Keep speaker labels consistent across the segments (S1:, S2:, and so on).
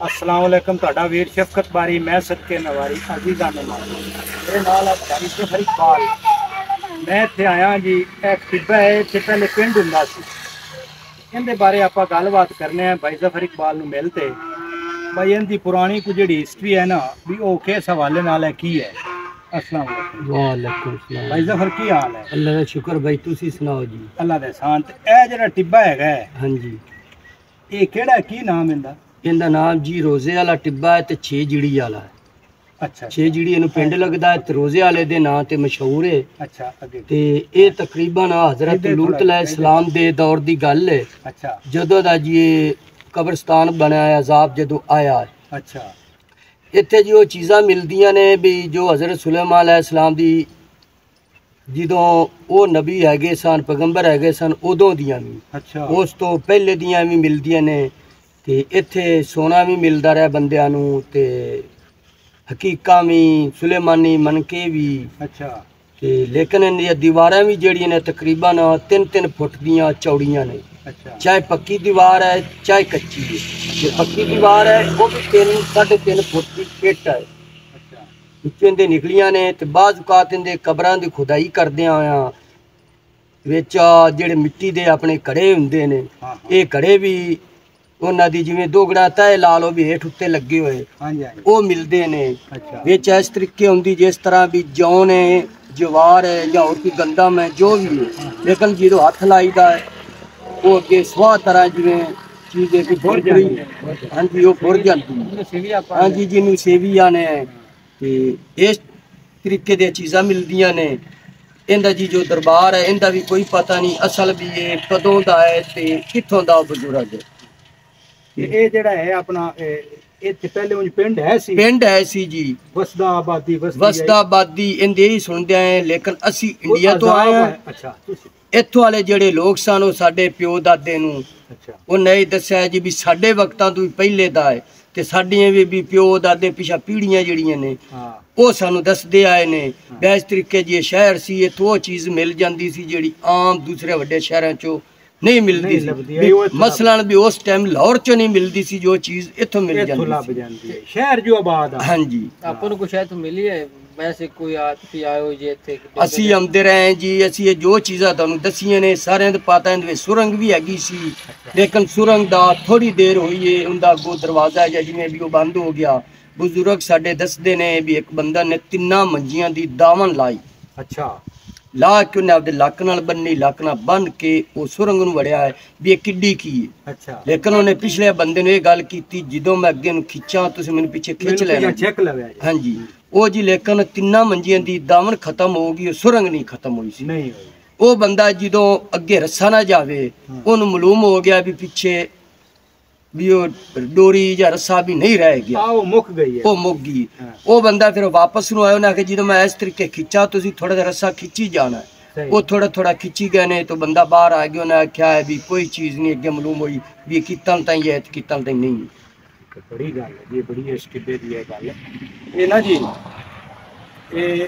S1: अस्सलाम वालेकुम ਤੁਹਾਡਾ ਵੀਰ ਸ਼ਫਕਤ ਬਾਰੀ मैं सदके नवारी अजीज़ा ने मेरे नाल भाई जफर इकबाल मैं इत्थे आया जी एक टिब्बा है इत्थे पहले पिंड हुंदा सी इहदे बारे आपां गलबात करने हैं भाई जफर इकबाल नूं मिलते भाई इहदी पुरानी कोई जिहड़ी हिस्ट्री है ना भी वो किस हवाले नाल है की है। अस्सलाम वालेकुम।
S2: वालेकुम सलाम।
S1: भाई जफर की हाल है?
S2: अल्लाह का शुक्र भाई, तुसी सुनाओ जी।
S1: अल्लाह दे एहसान। ते ए जेहड़ा टिब्बा हैगा
S2: हाँ जी,
S1: ये केड़ा की नाम इंदा?
S2: इनका नाम जी रोजे वाला टिब्बा है ते छे जिड़ी वाला है।
S1: अच्छा
S2: छे जिड़ी इनू पिंड लगदा है ते रोजे वाले दे नाम ते मशहूर है।
S1: अच्छा अगे
S2: ते ये तकरीबन हजरत लूत अलैहिस्सलाम दे दौर दी गल है।
S1: अच्छा
S2: जदों दा जी ये कब्रस्तान बनया है, अजाब जदों आया है।
S1: अच्छा
S2: इत्थे जी वो चीज़ां मिलदियां ने भी जो हजरत सुलेमान अलैहिस्सलाम दी ਜਦੋਂ ਉਹ ਨਬੀ ਹੈਗੇ ਸਨ, ਪੈਗੰਬਰ ਹੈਗੇ ਸਨ, ਉਦੋਂ ਦੀਆਂ ਵੀ
S1: अच्छा
S2: ਉਸ ਤੋਂ ਪਹਿਲੇ ਦੀਆਂ ਵੀ ਮਿਲਦੀਆਂ ਨੇ। ਤੇ ਇੱਥੇ ਸੋਨਾ ਵੀ ਮਿਲਦਾ ਰਿਹਾ ਬੰਦਿਆਂ ਨੂੰ ਤੇ ਹਕੀਕਾਂ ਵੀ, ਸੁਲੇਮਾਨੀ ਮਨਕੇ ਵੀ।
S1: अच्छा
S2: ਤੇ ਲੇਕਿਨ ਇਹਦੀਆਂ ਦੀਵਾਰਾਂ ਵੀ ਜਿਹੜੀਆਂ ਨੇ ਤਕਰੀਬਨ 3-3 ਫੁੱਟ ਦੀਆਂ ਚੌੜੀਆਂ ਨੇ।
S1: अच्छा
S2: ਚਾਹੇ ਪੱਕੀ ਦੀਵਾਰ ਹੈ ਚਾਹੇ ਕੱਚੀ ਹੈ। ਜੇ ਪੱਕੀ ਦੀਵਾਰ ਹੈ ਉਹ ਵੀ 3-3.5 ਫੁੱਟ ਦੀ ਇੱਟ ਹੈ
S1: अच्छा
S2: ਵਿੱਚੋਂ ਦੇ ਨਿਕਲੀਆਂ ਨੇ। ਤੇ ਬਾਜ਼ ਔਕਾਤ ਇਹਦੇ ਕਬਰਾਂ ਦੀ ਖੁਦਾਈ ਕਰਦਿਆਂ ਹੋਇਆਂ ਵਿੱਚ ਜਿਹੜੇ ਮਿੱਟੀ ਦੇ ਆਪਣੇ ਘੜੇ ਹੁੰਦੇ ਨੇ,
S1: हाँ हाँ
S2: ਇਹ ਘੜੇ ਵੀ ਉਹਨਾਂ ਦੀ ਜਿਵੇਂ ਦੋਗੜਾ ਤੈ ਲਾ ਲਓ ਵੀ ਹੇਠ ਉੱਤੇ ਲੱਗੇ ਹੋਏ
S1: हाँ जी हाँ जी
S2: ਉਹ ਮਿਲਦੇ ਨੇ।
S1: अच्छा
S2: ਵਿੱਚ ਇਸ ਤਰੀਕੇ ਹੁੰਦੀ ਜਿਸ ਤਰ੍ਹਾਂ ਵੀ ਜੌਂ ਨੇ, ਜਵਾਰ ਹੈ ਜਾਂ ਹੋਰ ਕੋਈ ਗੰਦਮ ਹੈ ਜੋ ਵੀ ਹੈ, ਲੇਕਿਨ ਜਦੋਂ ਹੱਥ ਲਾਈਦਾ ਹੈ ਉਹ ਅੱਗੇ ਸਵਾਹ ਤਰ੍ਹਾਂ ਜਿਵੇਂ ਚੀਜ਼ ਹੈ ਕਿ
S1: बुर
S2: ਬੁਰਜੜੀ,
S1: जाती
S2: ਹਾਂਜੀ ਉਹ ਬੁਰ ਜਾਂਦੀ ਹੈ।
S1: है
S2: ਹਾਂਜੀ ਜਿਹਨੂੰ ਸੇਵੀਆਂ ਨੇ ਤੇ ਇਸ ਤਰੀਕੇ ਦੀਆਂ ਚੀਜ਼ਾਂ ਮਿਲਦੀਆਂ ਨੇ। ਇਹਦਾ ਜੀ ਜੋ ਦਰਬਾਰ ਹੈ ਇਹਦਾ ਵੀ ਕੋਈ ਪਤਾ ਨਹੀਂ ਅਸਲ ਵੀ ਇਹ ਕਦੋਂ ਦਾ ਹੈ ਤੇ ਕਿੱਥੋਂ ਦਾ ਬਜ਼ੁਰਗ ਹੈ।
S1: ਇਹ ਜਿਹੜਾ ਹੈ ਆਪਣਾ ਇੱਥੇ ਪਹਿਲੇ ਉਂਝ ਪਿੰਡ ਹੈ ਸੀ,
S2: ਪਿੰਡ ਹੈ ਸੀ ਜੀ,
S1: ਵਸਦਾ ਆਬਾਦੀ
S2: ਵਸਦਾ ਆਬਾਦੀ ਇਹਦੇ ਹੀ ਸੁਣਦੇ ਆਏ। ਲੇਕਿਨ ਅਸੀਂ ਇੰਡੀਆ ਤੋਂ ਆਏ ਹਾਂ।
S1: ਅੱਛਾ ਤੁਸੀਂ
S2: ਇੱਥੋਂ ਵਾਲੇ ਜਿਹੜੇ ਲੋਕ ਸਨ ਉਹ ਸਾਡੇ ਪਿਓ ਦਾਦੇ ਨੂੰ
S1: ਅੱਛਾ
S2: ਉਹਨੇ ਹੀ ਦੱਸਿਆ ਜੀ ਵੀ ਸਾਡੇ ਵਕਤਾਂ ਤੋਂ ਵੀ ਪਹਿਲੇ ਦਾ ਹੈ ਤੇ ਸਾਡੀਆਂ ਵੀ ਪਿਓ ਦਾਦੇ ਪਿਛਾ ਪੀੜ੍ਹੀਆਂ ਜਿਹੜੀਆਂ ਨੇ
S1: ਹਾਂ
S2: ਉਹ ਸਾਨੂੰ ਦੱਸਦੇ ਆਏ ਨੇ। ਇਸ ਤਰੀਕੇ ਜੀ ਇਹ ਸ਼ਹਿਰ ਸੀ, ਇੱਥੋਂ ਉਹ ਚੀਜ਼ ਮਿਲ ਜਾਂਦੀ ਸੀ ਜਿਹੜੀ ਆਮ ਦੂਸਰੇ ਵੱਡੇ ਸ਼ਹਿਰਾਂ 'ਚੋਂ ਨਹੀਂ ਮਿਲਦੀ ਸੀ। ਮਸਲਨ ਵੀ ਉਸ ਟਾਈਮ ਲਾਹੌਰ 'ਚੋਂ ਨਹੀਂ ਮਿਲਦੀ ਸੀ ਜੋ ਚੀਜ਼ ਇੱਥੋਂ ਮਿਲ ਜਾਂਦੀ
S1: ਸੀ। ਸ਼ਹਿਰ ਜੋ ਆਬਾਦ ਆ
S2: ਹਾਂਜੀ
S3: ਆਪਾਂ ਨੂੰ ਕੁਛ ਇੱਥੋਂ ਮਿਲੀ ਹੈ ਵੈਸੇ ਕੋਈ ਤੁਸੀਂ ਆਏ ਹੋ ਜੀ ਇੱਥੇ
S2: ਅਸੀਂ ਆਉਂਦੇ ਰਹੇ ਜੀ। ਅਸੀਂ ਇਹ ਜੋ ਚੀਜ਼ਾਂ ਤੁਹਾਨੂੰ ਦੱਸੀਆਂ ਨੇ ਸਾਰਿਆਂ ਦੇ ਪਤਾ। ਇਹਦੇ ਵਿੱਚ ਸੁਰੰਗ ਵੀ ਹੈਗੀ ਸੀ, ਲੇਕਿਨ ਸੁਰੰਗ ਦਾ ਥੋੜੀ ਦੇਰ ਹੋਈ ਹੈ, ਉਹਦਾ ਅੱਗੋਂ ਦਰਵਾਜ਼ਾ ਜਾਂ ਜਿਵੇਂ ਵੀ ਉਹ ਬੰਦ ਹੋ ਗਿਆ। ਬਜ਼ੁਰਗ ਸਾਡੇ ਦੱਸਦੇ ਨੇ ਵੀ ਇੱਕ ਬੰਦਾ ਨੇ 3 ਮੰਜੀਆਂ ਦੀ ਦਾਵਨ ਲਾਈ।
S1: ਅੱਛਾ
S2: ਲਾ ਕੇ ਉਹਨੇ ਆਪਦੇ ਲੱਕ ਨਾਲ ਬੰਨੀ, ਲੱਕ ਨਾਲ ਬੰਨ ਕੇ ਉਹ ਸੁਰੰਗ ਨੂੰ ਵੜਿਆ ਹੈ ਵੀ ਇਹ ਕਿੱਡੀ ਕੀ ਹੈ।
S1: ਅੱਛਾ
S2: ਲੇਕਿਨ ਉਹਨੇ ਪਿਛਲੇ ਬੰਦੇ ਨੂੰ ਇਹ ਗੱਲ ਕੀਤੀ ਜਦੋਂ ਮੈਂ ਅੱਗੇ ਨੂੰ ਖਿੱਚਾਂ ਤੁਸੀਂ ਮੈਨੂੰ ਪਿੱਛੇ ਖਿੱਚ ਲੈਣਾ।
S1: ਚੈੱਕ ਲਵਿਆ ਜੀ।
S2: ਹਾਂਜੀ ਉਹ ਜੀ ਲੇਕਿਨ 3 ਮੰਜੀਆਂ ਦੀ ਦਾਵਨ ਖਤਮ ਹੋ ਗਈ, ਉਹ ਸੁਰੰਗ ਨਹੀਂ ਖਤਮ ਹੋਈ ਸੀ।
S1: ਨਹੀਂ ਹੋਈ।
S2: ਉਹ ਬੰਦਾ ਜਦੋਂ ਅੱਗੇ ਰੱਸਾ ਨਾ ਜਾਵੇ ਉਹਨੂੰ ਮਾਲੂਮ ਹੋ ਗਿਆ ਵੀ ਪਿੱਛੇ ਵੀ ਉਹ ਡੋਰੀ ਜਾਂ ਰੱਸਾ ਵੀ ਨਹੀਂ ਰਹਿ ਗਿਆ,
S1: ਉਹ ਮੁੱਕ ਗਈ ਹੈ,
S2: ਉਹ ਮੁੱਕ ਗਈ। ਉਹ ਬੰਦਾ ਫਿਰ ਵਾਪਸ ਨੂੰ ਆਇਆ। ਉਹਨੇ ਆਖਿਆ ਜਦੋਂ ਮੈਂ ਇਸ ਤਰੀਕੇ ਖਿੱਚਾ ਤੁਸੀਂ ਥੋੜਾ ਜਿਹਾ ਰੱਸਾ ਖਿੱਚੀ ਜਾਣਾ। ਉਹ ਥੋੜਾ ਥੋੜਾ ਖਿੱਚੀ ਗਏ ਨੇ। ਤਾਂ ਬੰਦਾ ਬਾਹਰ ਆ ਗਿਆ। ਉਹਨੇ ਆਖਿਆ ਹੈ ਵੀ ਕੋਈ ਚੀਜ਼ ਨਹੀਂ ਅੱਗੇ ਮਾਲੂਮ ਹੋਈ ਵੀ ਕੀਤਨ ਤਾਈ ਹੈ ਕੀਤਨ ਤਾਈ ਨਹੀਂ।
S1: ਬੜੀ ਗੱਲ ਹੈ ਜੀ, ਬੜੀ ਇਸ ਟਿੱਬੇ ਦੀ ਇਹ ਗੱਲ। ਇਹ ਨਾ ਜੀ ਇਹ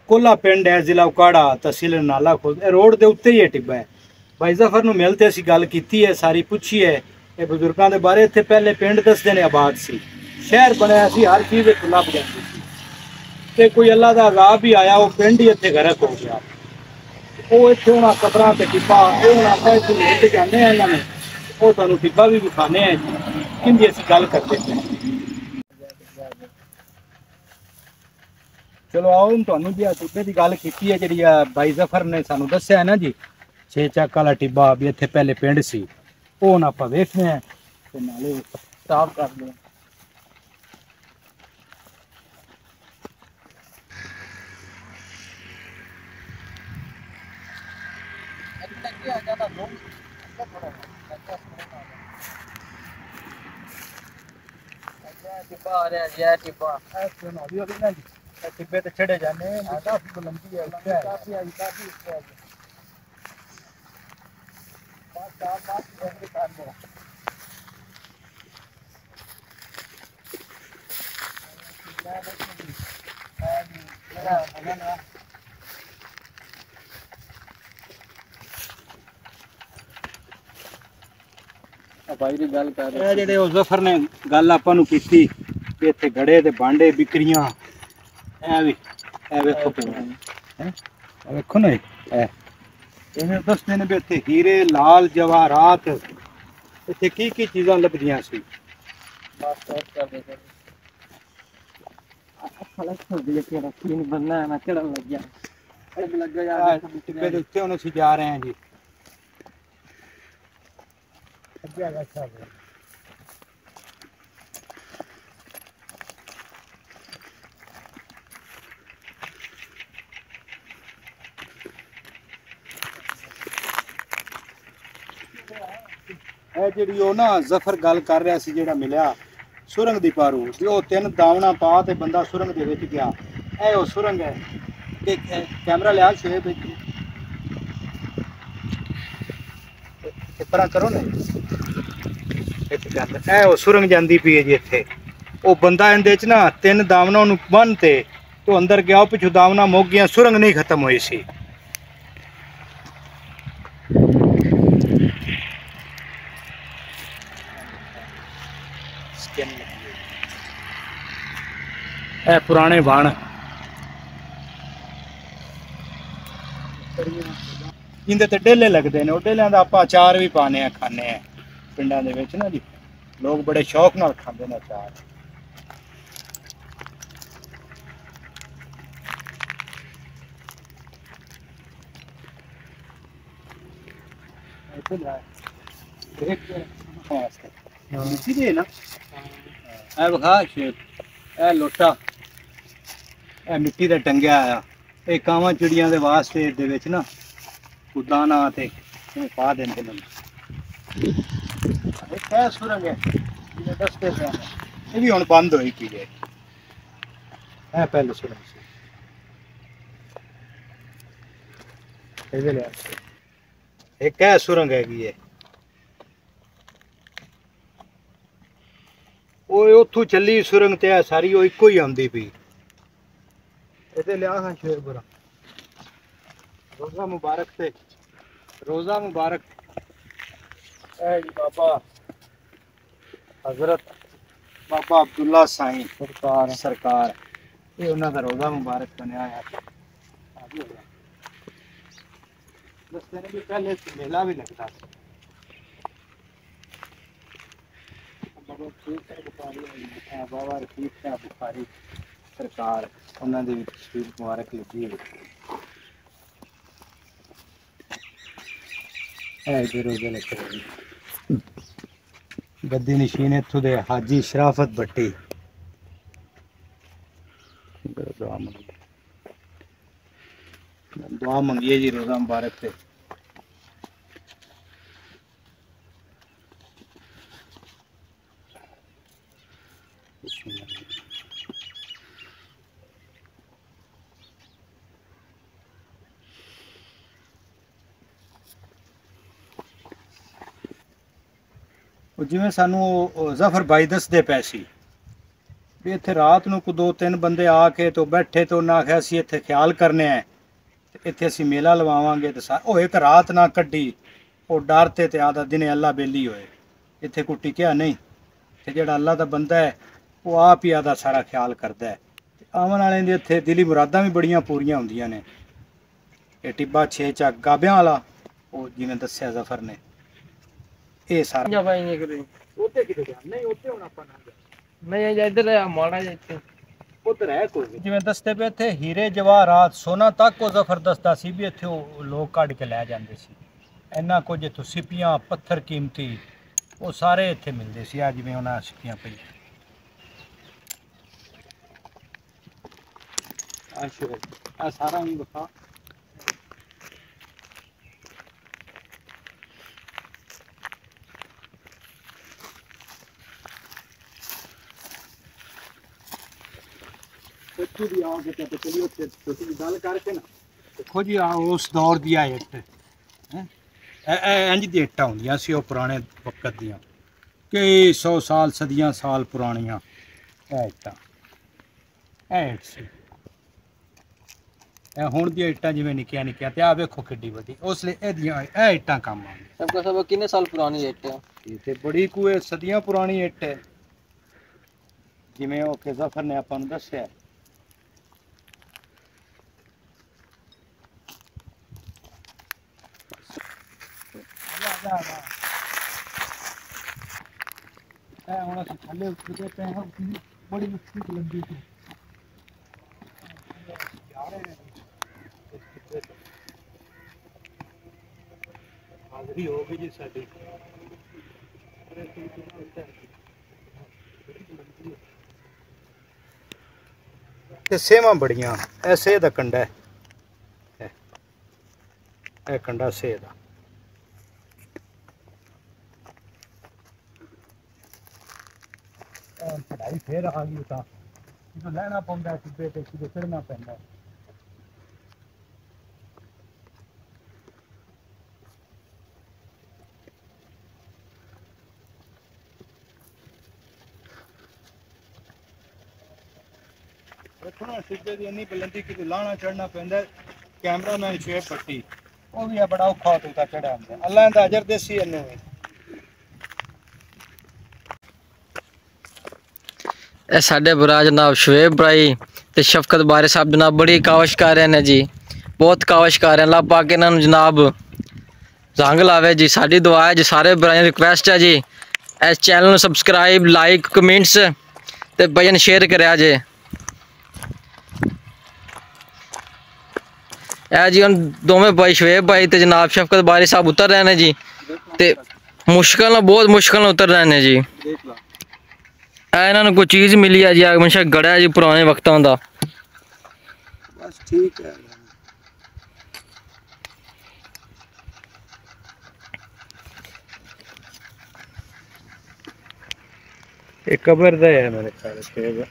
S1: ਕੋਲਾ ਪਿੰਡ ਹੈ, ਜ਼ਿਲ੍ਹਾ ਉਕਾੜਾ, ਤਹਿਸੀਲ ਨਾਲਾ ਖੁਰਦ। ਇਹ ਰੋਡ ਦੇ ਉੱਤੇ ਹੀ ਇਹ ਟਿੱਬਾ ਹੈ। ਭਾਈ ਜ਼ਫਰ ਨੂੰ ਮਿਲਤੇ ਅਸੀਂ ਗੱਲ ਕੀਤੀ ਹੈ, ਸਾਰੀ ਪੁੱਛੀ ਹੈ ਇਹ ਬਜ਼ੁਰਗਾਂ ਦੇ ਬਾਰੇ। ਇੱਥੇ ਪਹਿਲੇ ਪਿੰਡ ਦੱਸਦੇ ਨੇ ਆਬਾਦ ਸੀ, ਸ਼ਹਿਰ ਬਣਿਆ ਸੀ, ਹਰ ਚੀਜ਼ ਇੱਥੇ ਲੱਭ ਜਾਂਦੀ ਸੀ। ਤੇ ਕੋਈ ਅੱਲਾ ਦਾ ਅਜ਼ਾਬ ਵੀ ਆਇਆ, ਉਹ ਪਿੰਡ ਹੀ ਇੱਥੇ ਗਰਕ ਹੋ ਗਿਆ। ਉਹ ਇੱਥੇ ਉਹਨਾਂ ਕਬਰਾਂ ਤੇ ਟਿੱਬਾ ਇਹ ਹੁਣ ਆਪਾਂ ਇੱਥੇ ਲੈ ਕੇ ਜਾਂਦੇ ਹਾਂ ਇਹਨਾਂ ਨੇ, ਉਹ ਤੁਹਾਨੂੰ ਟਿੱਬਾ ਵੀ ਵਿਖਾਉਂਦੇ ਆ ਜੀ ਕਿੰਦੀ ਅਸੀਂ ਗੱਲ ਕਰਦੇ ਪਏ। ਚਲੋ ਆਓ ਹੁਣ ਤੁਹਾਨੂੰ ਜੀ ਟਿੱਬੇ ਦੀ ਗੱਲ ਕੀਤੀ ਹੈ ਜਿਹੜੀ ਆ ਭਾਈ ਜ਼ਫਰ ਨੇ ਸਾਨੂੰ ਦੱਸਿਆ ਹੈ ਨਾ ਜੀ, 6 ਚੱਕ ਵਾਲਾ ਟਿੱਬਾ ਵੀ ਇੱਥੇ ਪਹਿਲੇ ਪਿੰਡ ਸੀ। ਉਹ ਹੁਣ ਆਪਾਂ ਵੇਖਦੇ ਹਾਂ ਤੇ ਨਾਲੇ ਸਾਫ਼ ਕਰਦੇ ਹਾਂ।
S3: ਟਿੱਬਾ ਆ ਰਿਹਾ ਜੀ ਟਿੱਬਾ
S1: ਟਿੱਬੇ ਤੇ ਚੜੇ ਜਾਂਦੇ ਕਾਫੀ ਬੁਲੰਦੀ ਹੈ, ਕਾਫੀ ਆਈ ਕਾਫੀ ਉੱਤੇ ਆ
S3: भाई की गल कर
S1: ਇਹ ਜਿਹੜੇ ਉਹ ਜ਼ਫਰ ਨੇ ਗੱਲ ਆਪਾਂ ਨੂੰ ਕੀਤੀ ਕਿ ਇੱਥੇ ਘੜੇ ਤੇ ਭਾਂਡੇ ਵਿਕਰੀਆਂ ਇਹ ਵੇਖੋ ਪਿਆ ਹੈ ਵੇਖੋ ਨਾ ਇਹ ਦੱਸਦੇ ਨੇ ਵੀ ਇੱਥੇ ਹੀਰੇ ਲਾਲ ਜਵਾਹਰਾਤ ਇੱਥੇ ਕੀ ਚੀਜ਼ਾਂ ਲੱਭਦੀਆਂ ਸੀ
S3: बस और कर दे कर खलस छोड़ दिया तेरा सीन बनना है मैं चढ़न लग गया अब लग गया यार
S1: ਟਿੱਬੇ ਦੇ ਉੱਤੇ ਹੁਣ ਅਸੀਂ ਜਾ ਰਹੇ ਹਾਂ ਜੀ ਅੱਗੇ ਆ ਗਿਆ ਇਹ ਜਿਹੜੀ ਉਹ ਨਾ ਜ਼ਫਰ ਗੱਲ ਕਰ ਰਿਹਾ ਸੀ ਜਿਹੜਾ ਮਿਲਿਆ ਸੁਰੰਗ ਦੀ ਪਾਰੂ ਤੇ ਉਹ ਤਿੰਨ ਦਾਵਣਾ ਪਾ ਤੇ ਬੰਦਾ ਸੁਰੰਗ ਦੇ ਵਿੱਚ ਗਿਆ ਇਹ ਉਹ ਸੁਰੰਗ ਹੈ ਕਿ ਕੈਮਰਾ ਲਿਆ ਸ਼ੋਏਬ ਵਿੱਚ ਇਸ ਤਰ੍ਹਾਂ ਕਰੋ ਨਾ ਇੱਕ ਗੱਲ ਇਹ ਉਹ ਸੁਰੰਗ ਜਾਂਦੀ ਪਈ ਹੈ ਜੀ ਇੱਥੇ ਉਹ ਬੰਦਾ ਇਹਦੇ ਚ ਨਾ ਤਿੰਨ ਦਾਵਣਾ ਨੂੰ ਬੰਨ ਤੇ ਤੋ ਅੰਦਰ ਗਿਆ ਪਿੱਛੋਂ ਦਾਵਣਾ ਮੁੱਕ ਗਿਆ ਸੁਰੰਗ ਨਹੀਂ ਖਤਮ ਹੋਈ ਸੀ ਇਹ ਪੁਰਾਣੇ ਬਣ ਜਿੰਦੇ ਤੇ ਡੇਲੇ ਲੱਗਦੇ ਨੇ ਉਹ ਡੇਲਿਆਂ ਦਾ ਆਪਾਂ ਅਚਾਰ ਵੀ ਪਾਣੇ ਆ ਖਾਣੇ ਆ ਪਿੰਡਾਂ ਦੇ ਵਿੱਚ ਨਾ ਜੀ ਲੋਕ ਬੜੇ ਸ਼ੌਕ ਨਾਲ ਖਾਂਦੇ ਨੇ ਅਚਾਰ ਮਿੱਟੀ ਨਾ ਇਹ ਵਿਖਾ ਸ਼ੇਪ ਇਹ ਲੋਟਾ ਇਹ ਮਿੱਟੀ ਦਾ ਟੰਗਿਆ ਆ ਇਹ ਕਾਵਾਂ ਚਿੜੀਆਂ ਦੇ ਵਾਸਤੇ ਇਹਦੇ ਵਿੱਚ ਨਾ ਉਦਾਨਾ ਤੇ ਇਹ ਪਾ ਦਿੰਦੇ ਨੇ ਇਹ ਕਿਹ ਸੁਰੰਗ ਹੈ ਇਹ ਦੱਸਦੇ ਪਏ ਨੇ ਇਹ ਵੀ ਹੁਣ ਬੰਦ ਹੋਈ ਪਈ ਹੈ ਇਹ ਪਹਿਲੇ ਸੁਰੰਗ ਸੀ ਇਹਦੇ ਲਿਆ ਇਹ ਕਿਹ ਸੁਰੰਗ ਹੈਗੀ ਹੈ ਉਹ ਉੱਥੋਂ ਚੱਲੀ ਸੁਰੰਗ ਤੇ ਆ ਸਾਰੀ ਉਹ ਇੱਕੋ ਹੀ ਆਉਂਦੀ ਪਈ ਇਹਦੇ ਲਿਆ ਹਾਂ ਸ਼ੇਰ ਬੁਰਾ रोजा मुबारक से रोजा मुबारक जी बाबा हजरत बाबा अब्दुल्ला साईं सरकार ये उन्होंने का रोजा मुबारक बनया है दसते ने भी पहले मेला भी लगता बाबा रफीक साहब बुखारी सरकार उन्होंने भी तस्वीर मुबारक लगी है गद्दी नशीन इत्थों दे हाजी शराफत भट्टी दुआ मंगिए जी रोजा मुबारक से ਜਿਵੇਂ ਸਾਨੂੰ ਜ਼ਫਰ ਬਾਈ ਦੱਸਦੇ ਪਏ ਸੀ ਵੀ ਇੱਥੇ ਰਾਤ ਨੂੰ ਕੋ ਦੋ ਤਿੰਨ ਬੰਦੇ ਆ ਕੇ ਤੋਂ ਬੈਠੇ ਤੋਂ ਨਾ ਆਖਿਆ ਸੀ ਇੱਥੇ ਖਿਆਲ ਕਰਨੇ ਆ ਇੱਥੇ ਅਸੀਂ ਮੇਲਾ ਲਵਾਵਾਂਗੇ ਤੇ ਉਹ ਇੱਕ ਰਾਤ ਨਾ ਕੱਢੀ ਉਹ ਡਰ ਤੇ ਆਦਾ ਦਿਨੇ ਅੱਲਾ ਬੇਲੀ ਹੋਏ ਇੱਥੇ ਕੋਈ ਟਿਕਿਆ ਨਹੀਂ ਤੇ ਜਿਹੜਾ ਅੱਲਾ ਦਾ ਬੰਦਾ ਹੈ ਉਹ ਆਪ ਹੀ ਆਦਾ ਸਾਰਾ ਖਿਆਲ ਕਰਦਾ ਹੈ ਆਉਣ ਵਾਲਿਆਂ ਦੇ ਇੱਥੇ ਦਿਲੀ ਮੁਰਾਦਾਂ ਵੀ ਬੜੀਆਂ ਪੂਰੀਆਂ ਹੁੰਦੀਆਂ ਨੇ ਇਹ ਟਿੱਬਾ 6 ਚੱਕ ਗਾਬਿਆਂ ਵਾਲਾ ਉਹ ਜਿਵੇਂ ਦੱਸਿਆ ਜ਼ਫਰ ਨੇ ਇਹ ਸਾਰਾ
S3: भाई नहीं करे
S1: ਉੱਤੇ ਕਿਤੇ ਗਿਆ ਨਹੀਂ ਉੱਤੇ ਹੁਣ ਆਪਾਂ ਨਾ
S3: मैं इधर माड़ा जाते
S1: ਉਧਰ ਹੈ ਕੋਈ ਜਿਵੇਂ ਦੱਸਦੇ ਪਏ ਇੱਥੇ ਹੀਰੇ ਜਵਾਹਰਾਤ ਸੋਨਾ ਤੱਕ ਉਹ ਜ਼ਫਰ ਦੱਸਦਾ ਸੀ ਵੀ ਇੱਥੇ ਉਹ ਲੋਕ ਕੱਢ ਕੇ ਲੈ ਜਾਂਦੇ ਸੀ ਇੰਨਾ ਕੁਝ ਇੱਥੋਂ ਸਿੱਪੀਆਂ ਪੱਥਰ ਕੀਮਤੀ ਉਹ ਸਾਰੇ ਇੱਥੇ ਮਿਲਦੇ ਸੀ ਆ ਜਿਵੇਂ ਉਹਨਾਂ ਸਿੱਪੀਆਂ ਪਈਆਂ ਆ ਸਾਰਾ ਹੀ ਵਿਖਾ भी आओ बेटा तो चलिए छोटी गल करके ना देखो जी आ उस दौर दिया इट इंज दी इट्टां होंदियां सी ओह पुराने वक्त दियां कई 100 साल सदियां साल पुरानियां इट्टां इट सी ਇਹ ਹੁਣ ਦੀਆਂ ਇੱਟਾਂ ਜਿਵੇਂ ਨਿੱਕੀਆਂ ਨਿੱਕੀਆਂ ਤੇ ਆ ਵੇਖੋ ਕਿੱਡੀ ਵੱਡੀ ਉਸ ਲਈ ਇਹ ਇੱਟਾਂ ਕੰਮ ਆਉਂਦੀਆਂ।
S3: सबका सब कितने साल पुरानी है इट्टे?
S1: ਇਹ ਤੇ ਬੜੀ ਕੋਈ ਸਦੀਆਂ ਪੁਰਾਣੀ ਇੱਟ ਹੈ ਜਿਵੇਂ ਉਹ ਕਿ ਜ਼ਫਰ ਨੇ ਆਪਾਂ ਨੂੰ ਦੱਸਿਆ। ਇਹ ਹੁਣ ਅਸੀਂ ਥੱਲੇ ਉੱਤਰਦੇ ਪਏ ਹਾਂ ਬੜੀ ਮੁਸ਼ਕਿਲ ਲੰਬੀ ਸੀ। ਹਾਜ਼ਰੀ ਹੋ ਗਈ ਜੀ ਸਾਡੀ। ਤੇ ਸੇਵਾਂ ਬੜੀਆਂ ਇਹ ਸੇਹ ਦਾ ਕੰਡਾ ਹੈ ਇਹ ਕੰਡਾ ਸੇਹ ਦਾ। ਪੜਾਈ ਫੇਰ ਆ ਗਈ ਤਾਂ ਜਦੋਂ ਲੈਣਾ ਪੈਂਦਾ ਸਿੱਧੇ ਤੇ ਸਿੱਧੇ ਚੜਨਾ ਪੈਂਦਾ। देखो ना सिद्धे की इन्नी बुलंदी कि लाना चढ़ना पैंदा। कैमरामैन शेब पट्टी वो भी बड़ा औखा होता चढ़ा होंगे। अल्लाह दा अजर देसी इन्नू भी।
S3: ਇਹ ਸਾਡੇ ਬਰਾ ਜਨਾਬ ਸ਼ਵੇਬ ਭਾਈ ਤੇ ਸ਼ਫਕਤ ਬਾਰੇ ਸਾਹਿਬ ਜਨਾਬ ਬੜੀ ਕਾਵਸ਼ ਕਰ ਰਹੇ ਨੇ ਜੀ, ਬਹੁਤ ਕਾਵਸ਼ ਕਰ ਰਹੇ। ਅੱਲਾਹ ਪਾਕ ਇਹਨਾਂ ਨੂੰ ਜਨਾਬ ਰੰਗ ਲਾਵੇ ਜੀ। ਸਾਡੀ ਦੁਆ ਹੈ ਜੀ, ਸਾਰੇ ਬਰਾਈਆਂ ਰਿਕਵੈਸਟ ਹੈ ਜੀ ਇਸ ਚੈਨਲ ਨੂੰ ਸਬਸਕ੍ਰਾਈਬ ਲਾਈਕ ਕਮੈਂਟਸ ਤੇ ਭਜਨ ਸ਼ੇਅਰ ਕਰਿਆ ਜੇ। ਇਹ ਜੀ ਹੁਣ ਦੋਵੇਂ ਭਾਈ ਸ਼ਵੇਬ ਭਾਈ ਤੇ ਜਨਾਬ ਸ਼ਫਕਤ ਬਾਰੀ ਸਾਹਿਬ ਉਤਰ ਰਹੇ ਨੇ ਜੀ ਤੇ ਮੁਸ਼ਕਲ ਨਾਲ ਬਹੁਤ ਮੁਸ਼ਕਲ ਨਾਲ ਉਤਰ ਰਹੇ ਨੇ ਜੀ। ਇਹਨਾਂ ਨੂੰ ਕੋਈ ਚੀਜ਼ ਮਿਲੀ ਹੈ ਜੀ ਹਮੇਸ਼ਾ ਗੜਾ ਜੀ ਪੁਰਾਣੇ ਵਕਤਾਂ ਦਾ।
S1: बस ठीक है। एक कबर है मेरे ख्याल से।